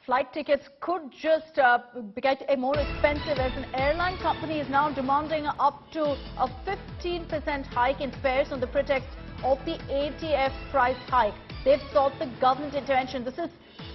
flight tickets could just get more expensive, as an airline company is now demanding up to a 15% hike in fares on the pretext of the ATF price hike. They've sought the government intervention. This is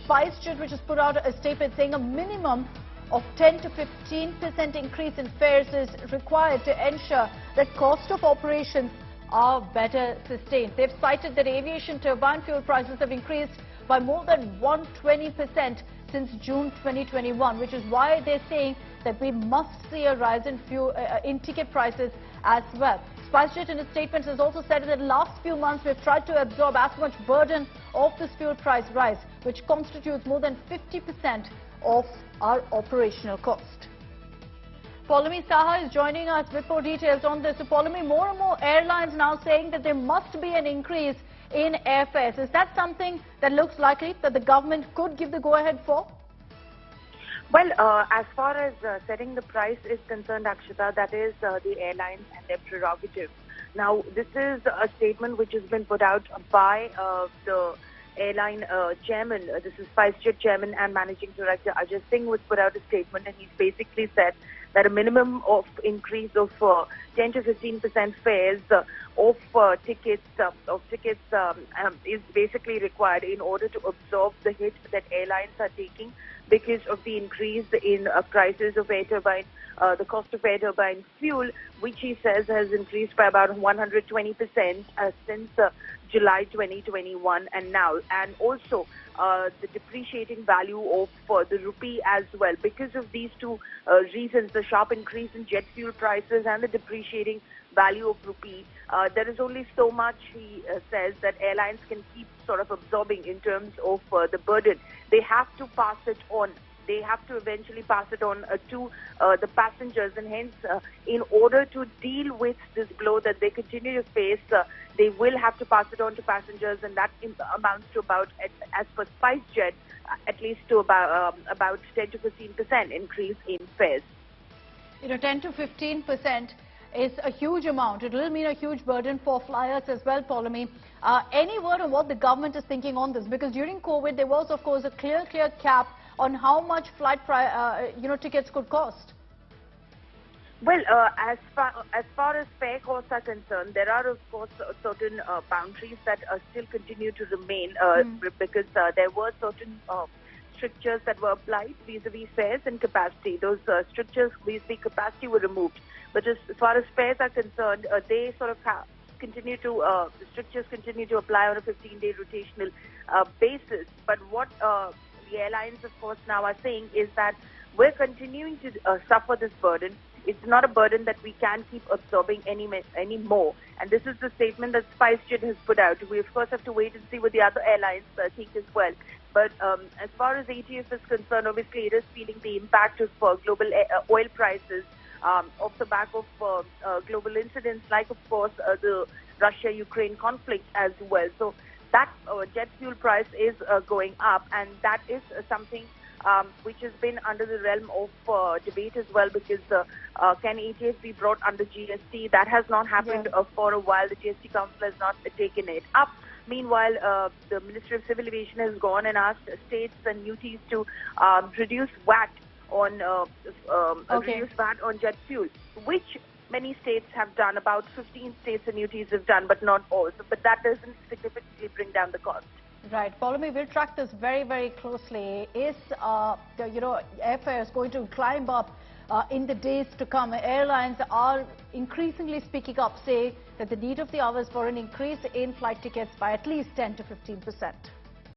SpiceJet, which has put out a statement saying a minimum of 10 to 15% increase in fares is required to ensure that cost of operations are better sustained. They've cited that aviation turbine fuel prices have increased by more than 120% since June 2021, which is why they're saying that we must see a rise in ticket prices as well. SpiceJet in a statement has also said that in the last few months we've tried to absorb as much burden of this fuel price rise, which constitutes more than 50% of our operational cost. Paulami Saha is joining us with more details on this. So Paulami, more and more airlines now saying that there must be an increase in airfares. Is that something that looks likely that the government could give the go-ahead for? Well, as far as setting the price is concerned, Akshita, that is the airlines and their prerogative. Now, this is a statement which has been put out by the airline chairman. This is SpiceJet chairman and managing director Ajay Singh, who put out a statement, and he's basically said that a minimum of increase of 10 to 15% fares of tickets is basically required in order to absorb the hit that airlines are taking because of the increase in prices of air turbine, the cost of air turbine fuel, which he says has increased by about 120% since July 2021 and now, and also the depreciating value of the rupee as well. Because of these two reasons, the sharp increase in jet fuel prices and the depreciating value of rupee, there is only so much, he says, that airlines can keep sort of absorbing in terms of the burden. They have to pass it on. They have to eventually pass it on to the passengers, and hence, in order to deal with this blow that they continue to face, they will have to pass it on to passengers, and that amounts to about, as per SpiceJet, at least to about 10 to 15% increase in fares. 10 to 15% is a huge amount. It will mean a huge burden for flyers as well, Paulami. Any word on what the government is thinking on this? Because during COVID, there was, of course, a clear cap on how much flight tickets could cost. Well, as far as fare costs are concerned, there are, of course, certain boundaries that still continue to remain because there were certain strictures that were applied vis-a-vis fares and capacity. Those strictures vis-a-vis capacity were removed. But as far as fares are concerned, they sort of continue to, the strictures continue to apply on a 15-day rotational basis. But what the airlines, of course, now are saying is that we're continuing to suffer this burden. It's not a burden that we can keep absorbing anymore. And this is the statement that SpiceJet has put out. We, of course, have to wait and see what the other airlines think as well. But as far as ATF is concerned, obviously, it is feeling the impact of global oil prices off the back of global incidents like, of course, the Russia-Ukraine conflict as well. So that jet fuel price is going up, and that is something which has been under the realm of debate as well, because can ATF be brought under GST? That has not happened for a while. The GST Council has not taken it up. Meanwhile, the Ministry of Civil Aviation has gone and asked states and UTs to reduce VAT on jet fuel, which many states have done. About 15 states and UTs have done, but not all. But that doesn't significantly bring down the cost. Right, Paulami, we'll track this very, very closely. Is airfares going to climb up in the days to come? Airlines are increasingly speaking up, saying that the need of the hour is for an increase in flight tickets by at least 10 to 15%.